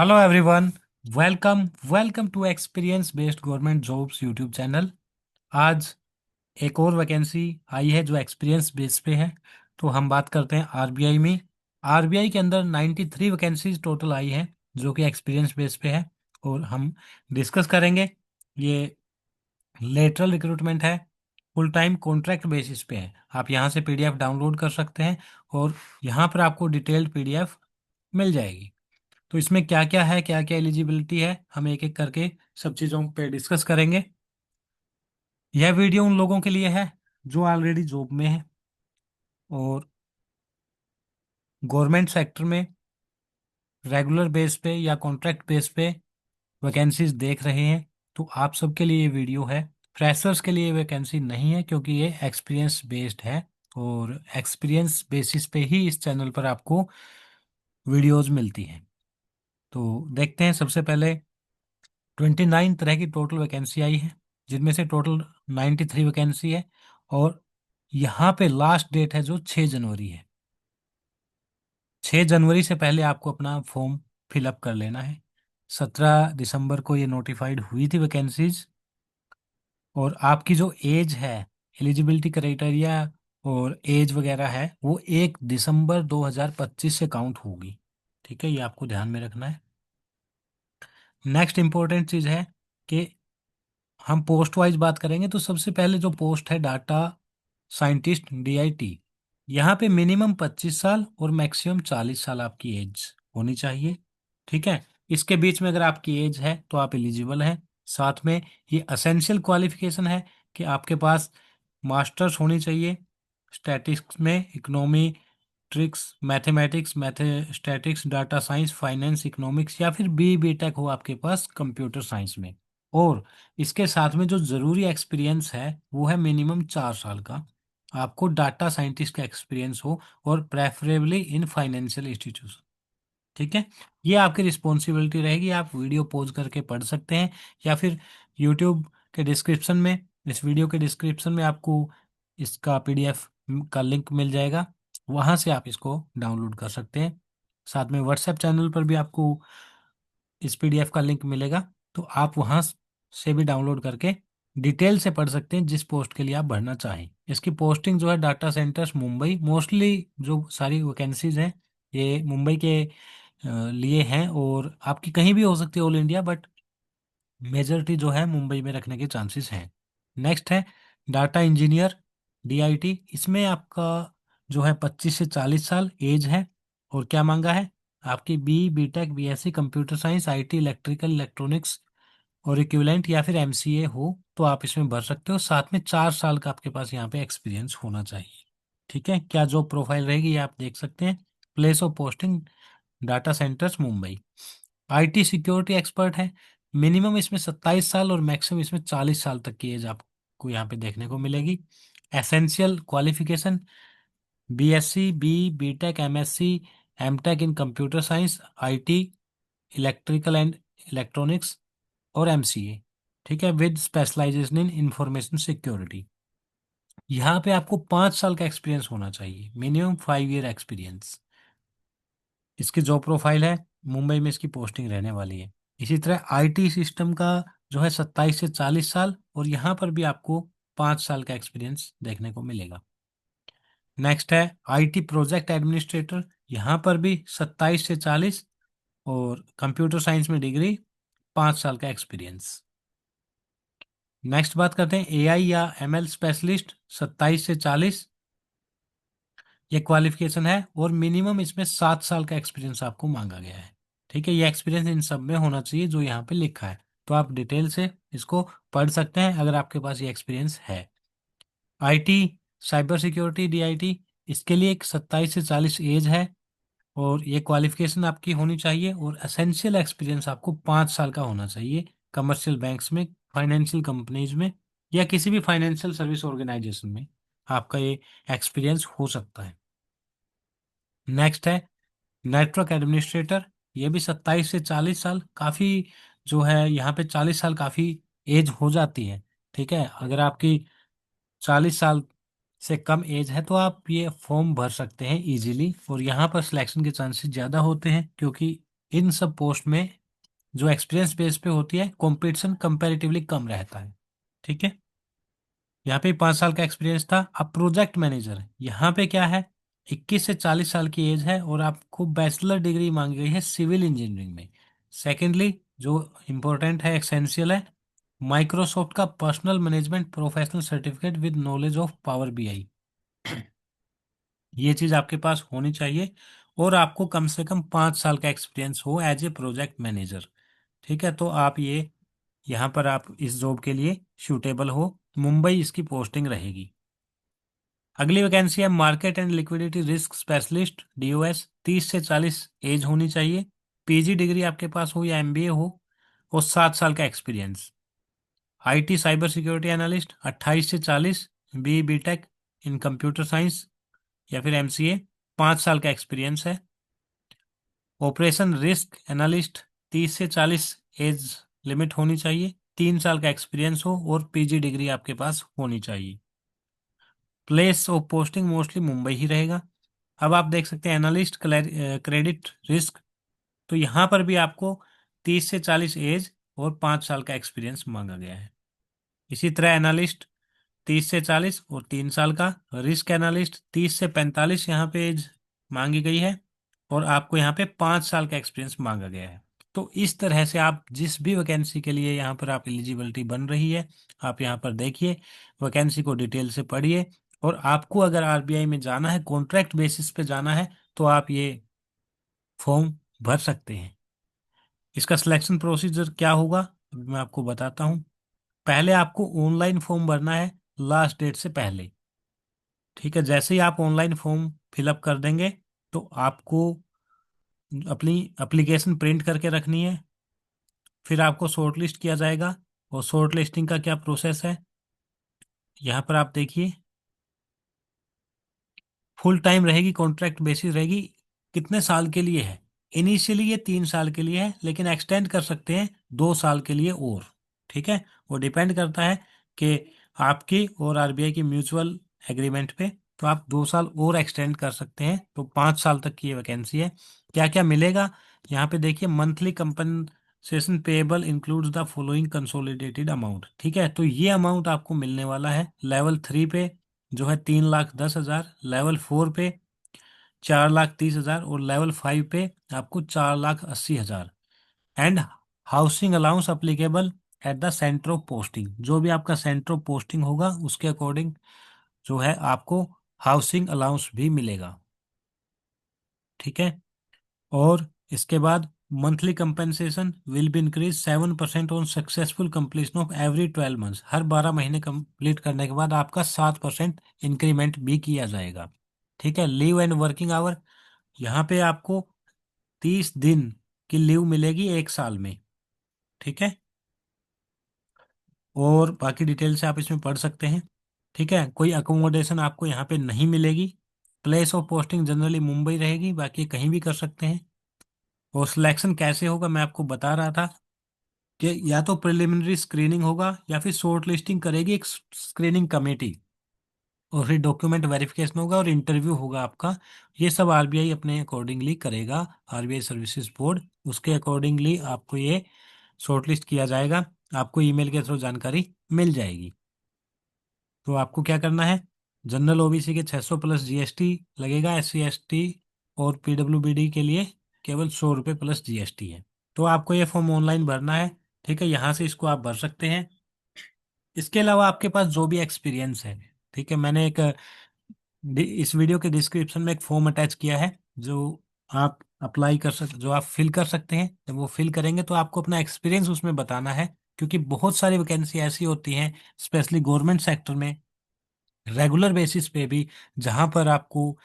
Hello everyone. Welcome welcome to experience based government jobs YouTube channel. आज एक और vacancy आई है जो एक्सपीरियंस बेस पे है। तो हम बात करते हैं आरबीआई में। आरबीआई के अंदर 93 वैकेंसीज टोटल आई है जो कि एक्सपीरियंस बेस पे है। और हम डिस्कस करेंगे। ये लेटरल रिक्रूटमेंट है, फुल टाइम कॉन्ट्रैक्ट बेसिस पे है। आप यहाँ से पीडीएफ डाउनलोड कर सकते हैं और यहाँ पर आपको डिटेल्ड पीडीएफ मिल जाएगी। तो इसमें क्या क्या है, क्या क्या एलिजिबिलिटी है, हम एक एक करके सब चीज़ों पे डिस्कस करेंगे। यह वीडियो उन लोगों के लिए है जो ऑलरेडी जॉब में है और गवर्नमेंट सेक्टर में रेगुलर बेस पे या कॉन्ट्रैक्ट बेस पे वैकेंसीज देख रहे हैं। तो आप सबके लिए ये वीडियो है। फ्रेशर्स के लिए वैकेंसी नहीं है क्योंकि ये एक्सपीरियंस बेस्ड है और एक्सपीरियंस बेसिस पे ही इस चैनल पर आपको वीडियोस मिलती हैं। तो देखते हैं। सबसे पहले 29 तरह की टोटल वैकेंसी आई है जिनमें से टोटल 93 वैकेंसी है। और यहाँ पे लास्ट डेट है जो 6 जनवरी है। 6 जनवरी से पहले आपको अपना फॉर्म फिलअप कर लेना है। 17 दिसंबर को ये नोटिफाइड हुई थी वैकेंसीज। और आपकी जो एज है, एलिजिबिलिटी क्राइटेरिया और एज वगैरह है वो 1 दिसंबर 2025 से काउंट होगी। ठीक है, ये आपको ध्यान में रखना है। नेक्स्ट इंपॉर्टेंट चीज़ है कि हम पोस्ट वाइज बात करेंगे तो सबसे पहले जो पोस्ट है डाटा साइंटिस्ट डीआईटी। यहाँ पे मिनिमम 25 साल और मैक्सिमम 40 साल आपकी एज होनी चाहिए। ठीक है, इसके बीच में अगर आपकी एज है तो आप एलिजिबल हैं। साथ में ये असेंशियल क्वालिफिकेशन है कि आपके पास मास्टर्स होनी चाहिए स्टैटिस्टिक्स में, econometrics, mathematics, math statistics, data science, finance, economics, या फिर बी टेक हो आपके पास कंप्यूटर साइंस में। और इसके साथ में जो ज़रूरी एक्सपीरियंस है वो है मिनिमम 4 साल का। आपको डाटा साइंटिस्ट का एक्सपीरियंस हो और प्रेफरेबली इन फाइनेंशियल इंस्टीट्यूशन। ठीक है, ये आपकी रिस्पॉन्सिबिलिटी रहेगी। आप वीडियो पॉज करके पढ़ सकते हैं या फिर यूट्यूब के डिस्क्रिप्शन में, इस वीडियो के डिस्क्रिप्शन में आपको इसका पीडीएफ का लिंक मिल जाएगा। वहाँ से आप इसको डाउनलोड कर सकते हैं। साथ में व्हाट्सएप चैनल पर भी आपको इस पीडीएफ का लिंक मिलेगा। तो आप वहाँ से भी डाउनलोड करके डिटेल से पढ़ सकते हैं जिस पोस्ट के लिए आप भरना चाहें। इसकी पोस्टिंग जो है डाटा सेंटर्स मुंबई, मोस्टली जो सारी वैकेंसीज हैं ये मुंबई के लिए हैं। और आपकी कहीं भी हो सकती है ऑल इंडिया, बट मेजॉरिटी जो है मुंबई में रखने के चांसेस हैं। नेक्स्ट है डाटा इंजीनियर डीआईटी। इसमें आपका जो है 25 से 40 साल एज है। और क्या मांगा है, आपकी BTech BSc computer science IT electrical electronics और इक्विवेलेंट या फिर एमसीए हो तो आप इसमें भर सकते हो। साथ में 4 साल का आपके पास यहाँ पे एक्सपीरियंस होना चाहिए। ठीक है, क्या जॉब प्रोफाइल रहेगी ये आप देख सकते हैं। Place of posting data centres Mumbai. IT security expert है। मिनिमम इसमें 27 साल और मैक्सिमम इसमें 40 साल तक की एज आपको यहाँ पे देखने को मिलेगी। Essential qualification BSc BTech MSc MTech in computer science IT electrical and electronics और एमसीए। ठीक है, with specialization in information security. यहाँ पे आपको 5 साल का एक्सपीरियंस होना चाहिए, मिनिमम 5 ईयर एक्सपीरियंस। इसकी जॉब प्रोफाइल है, मुंबई में इसकी पोस्टिंग रहने वाली है। इसी तरह आईटी सिस्टम का जो है 27 से 40 साल और यहाँ पर भी आपको 5 साल का एक्सपीरियंस देखने को मिलेगा। नेक्स्ट है आईटी प्रोजेक्ट एडमिनिस्ट्रेटर। यहाँ पर भी 27 से 40 और कंप्यूटर साइंस में डिग्री, 5 साल का एक्सपीरियंस। नेक्स्ट बात करते हैं एआई या एमएल स्पेशलिस्ट। 27 से 40 ये क्वालिफिकेशन है और मिनिमम इसमें 7 साल का एक्सपीरियंस आपको मांगा गया है। ठीक है, ये एक्सपीरियंस इन सब में होना चाहिए जो यहाँ पे लिखा है। तो आप डिटेल से इसको पढ़ सकते हैं अगर आपके पास ये एक्सपीरियंस है। आईटी साइबर सिक्योरिटी डीआईटी, इसके लिए एक 27 से 40 एज है और ये क्वालिफिकेशन आपकी होनी चाहिए। और एसेंशियल एक्सपीरियंस आपको 5 साल का होना चाहिए कमर्शियल बैंक्स में, फाइनेंशियल कंपनीज में या किसी भी फाइनेंशियल सर्विस ऑर्गेनाइजेशन में आपका ये एक्सपीरियंस हो सकता है। नेक्स्ट है नेटवर्क एडमिनिस्ट्रेटर। ये भी 27 से 40 साल, काफ़ी जो है यहाँ पे 40 साल काफ़ी एज हो जाती है। ठीक है, अगर आपकी 40 साल से कम एज है तो आप ये फॉर्म भर सकते हैं इजीली और यहाँ पर सिलेक्शन के चांसेस ज़्यादा होते हैं क्योंकि इन सब पोस्ट में जो एक्सपीरियंस बेस पे होती है कंपटीशन कंपैरेटिवली कम रहता है। ठीक है। यहाँ पे 5 साल का एक्सपीरियंस था। अब प्रोजेक्ट मैनेजर यहाँ पे क्या है, 21 से 40 साल की एज है और आपको बैचलर डिग्री मांगी गई है सिविल इंजीनियरिंग में। सेकेंडली, जो इम्पोर्टेंट है, एसेंशियल है, माइक्रोसॉफ्ट का personal management professional certificate with knowledge of power BI. ये चीज आपके पास होनी चाहिए। और आपको कम से कम 5 साल का एक्सपीरियंस हो एज ए प्रोजेक्ट मैनेजर। ठीक है, तो आप ये यहाँ पर आप इस जॉब के लिए सूटेबल हो। मुंबई इसकी पोस्टिंग रहेगी। अगली वैकेंसी है market and liquidity risk specialist, DOS. 30 से 40 एज होनी चाहिए। पीजी डिग्री आपके पास हो या एमबीए हो, और 7 साल का experience. IT cyber security analyst, 28 से 40, B BTech in computer science या फिर एमसीए, 5 साल का एक्सपीरियंस है। ऑपरेशन रिस्क एनालिस्ट, 30 से 40 एज लिमिट होनी चाहिए, 3 साल का एक्सपीरियंस हो और पीजी डिग्री आपके पास होनी चाहिए। Place of posting mostly Mumbai ही रहेगा। अब आप देख सकते हैं एनालिस्ट क्रेडिट रिस्क, तो यहाँ पर भी आपको 30 से 40 एज और 5 साल का एक्सपीरियंस मांगा गया है। इसी तरह एनालिस्ट 30 से 40 और 3 साल का। रिस्क एनालिस्ट 30 से 45 यहाँ पे एज मांगी गई है, और आपको यहाँ पे 5 साल का एक्सपीरियंस मांगा गया है। तो इस तरह से आप जिस भी वैकेंसी के लिए यहाँ पर आप एलिजिबिलिटी बन रही है, आप यहाँ पर देखिए, वैकेंसी को डिटेल से पढ़िए। और आपको अगर आरबीआई में जाना है, कॉन्ट्रैक्ट बेसिस पे जाना है, तो आप ये फॉर्म भर सकते हैं। इसका सिलेक्शन प्रोसीजर क्या होगा, मैं आपको बताता हूँ। पहले आपको ऑनलाइन फॉर्म भरना है, लास्ट डेट से पहले। ठीक है, जैसे ही आप ऑनलाइन फॉर्म फिलअप कर देंगे, तो आपको अपनी एप्लीकेशन प्रिंट करके रखनी है। फिर आपको शॉर्ट लिस्ट किया जाएगा। और शॉर्ट लिस्टिंग का क्या प्रोसेस है, यहाँ पर आप देखिए। फुल टाइम रहेगी, कॉन्ट्रैक्ट बेसिस रहेगी। कितने साल के लिए है, इनिशियली ये 3 साल के लिए है, लेकिन एक्सटेंड कर सकते हैं 2 साल के लिए और। ठीक है, वो डिपेंड करता है कि आपकी और आरबीआई की म्यूचुअल एग्रीमेंट पे। तो आप 2 साल और एक्सटेंड कर सकते हैं, तो 5 साल तक की ये वैकेंसी है। क्या क्या मिलेगा, यहाँ पे देखिए। Monthly compensation payable includes the following consolidated amount. ठीक है, तो ये अमाउंट आपको मिलने वाला है लेवल 3 पे, जो है 3,10,000। लेवल 4 पे 4,30,000। और लेवल 5 पे आपको 4,80,000। And housing allowance applicable at the centre of posting. जो भी आपका सेंटर ऑफ पोस्टिंग होगा उसके अकॉर्डिंग जो है आपको हाउसिंग अलाउंस भी मिलेगा। ठीक है। और इसके बाद monthly compensation will be increase 7% on successful completion of every 12 months. हर 12 महीने कंप्लीट करने के बाद आपका 7% इंक्रीमेंट भी किया जाएगा। ठीक है। लीव एंड वर्किंग आवर, यहाँ पे आपको 30 दिन की लीव मिलेगी 1 साल में। ठीक है। और बाकी डिटेल से आप इसमें पढ़ सकते हैं। ठीक है, कोई अकोमोडेशन आपको यहाँ पे नहीं मिलेगी। Place of posting generally Mumbai रहेगी, बाकी कहीं भी कर सकते हैं। और सिलेक्शन कैसे होगा, मैं आपको बता रहा था कि या तो प्रिलिमिनरी स्क्रीनिंग होगा या फिर शॉर्ट लिस्टिंग करेगी एक स्क्रीनिंग कमेटी, और फिर डॉक्यूमेंट वेरिफिकेशन होगा और इंटरव्यू होगा आपका। ये सब आरबीआई अपने अकॉर्डिंगली करेगा, आरबीआई सर्विसेज बोर्ड, उसके अकॉर्डिंगली आपको ये शॉर्टलिस्ट किया जाएगा। आपको ईमेल के थ्रू जानकारी मिल जाएगी। तो आपको क्या करना है, जनरल ओबीसी के 600 प्लस जीएसटी लगेगा। एससी एसटी और पीडब्ल्यूबीडी के लिए केवल 100 रुपये प्लस जीएसटी है। तो आपको ये फॉर्म ऑनलाइन भरना है। ठीक है, यहाँ से इसको आप भर सकते हैं। इसके अलावा आपके पास जो भी एक्सपीरियंस है, ठीक है, मैंने एक इस वीडियो के डिस्क्रिप्शन में एक फॉर्म अटैच किया है, जो आप अप्लाई कर सकते, जो आप फिल कर सकते हैं। जब वो फिल करेंगे तो आपको अपना एक्सपीरियंस उसमें बताना है, क्योंकि बहुत सारी वैकेंसी ऐसी होती हैं, स्पेशली गवर्नमेंट सेक्टर में, रेगुलर बेसिस पे भी, जहां पर आपको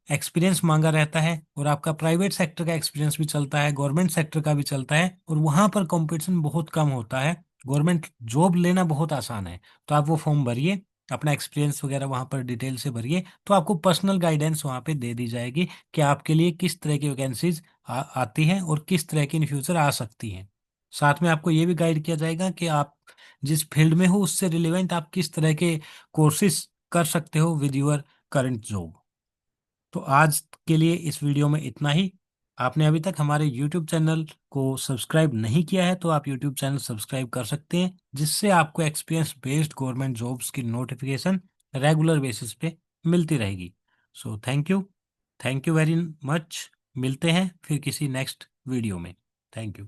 एक्सपीरियंस मांगा रहता है। और आपका प्राइवेट सेक्टर का एक्सपीरियंस भी चलता है, गवर्नमेंट सेक्टर का भी चलता है, और वहां पर कंपटीशन बहुत कम होता है। गवर्नमेंट जॉब लेना बहुत आसान है। तो आप वो फॉर्म भरिए, अपना एक्सपीरियंस वगैरह वहां पर डिटेल से भरिए, तो आपको पर्सनल गाइडेंस वहां पे दे दी जाएगी कि आपके लिए किस तरह की वैकेंसीज आती हैं और किस तरह की इन फ्यूचर आ सकती हैं। साथ में आपको ये भी गाइड किया जाएगा कि आप जिस फील्ड में हो उससे रिलेवेंट आप किस तरह के कोर्सेज कर सकते हो विद योर करंट जॉब। तो आज के लिए इस वीडियो में इतना ही। आपने अभी तक हमारे यूट्यूब चैनल को सब्सक्राइब नहीं किया है तो आप यूट्यूब चैनल सब्सक्राइब कर सकते हैं, जिससे आपको एक्सपीरियंस बेस्ड गवर्नमेंट जॉब्स की नोटिफिकेशन रेगुलर बेसिस पे मिलती रहेगी। So thank you very much. मिलते हैं फिर किसी नेक्स्ट वीडियो में। Thank you.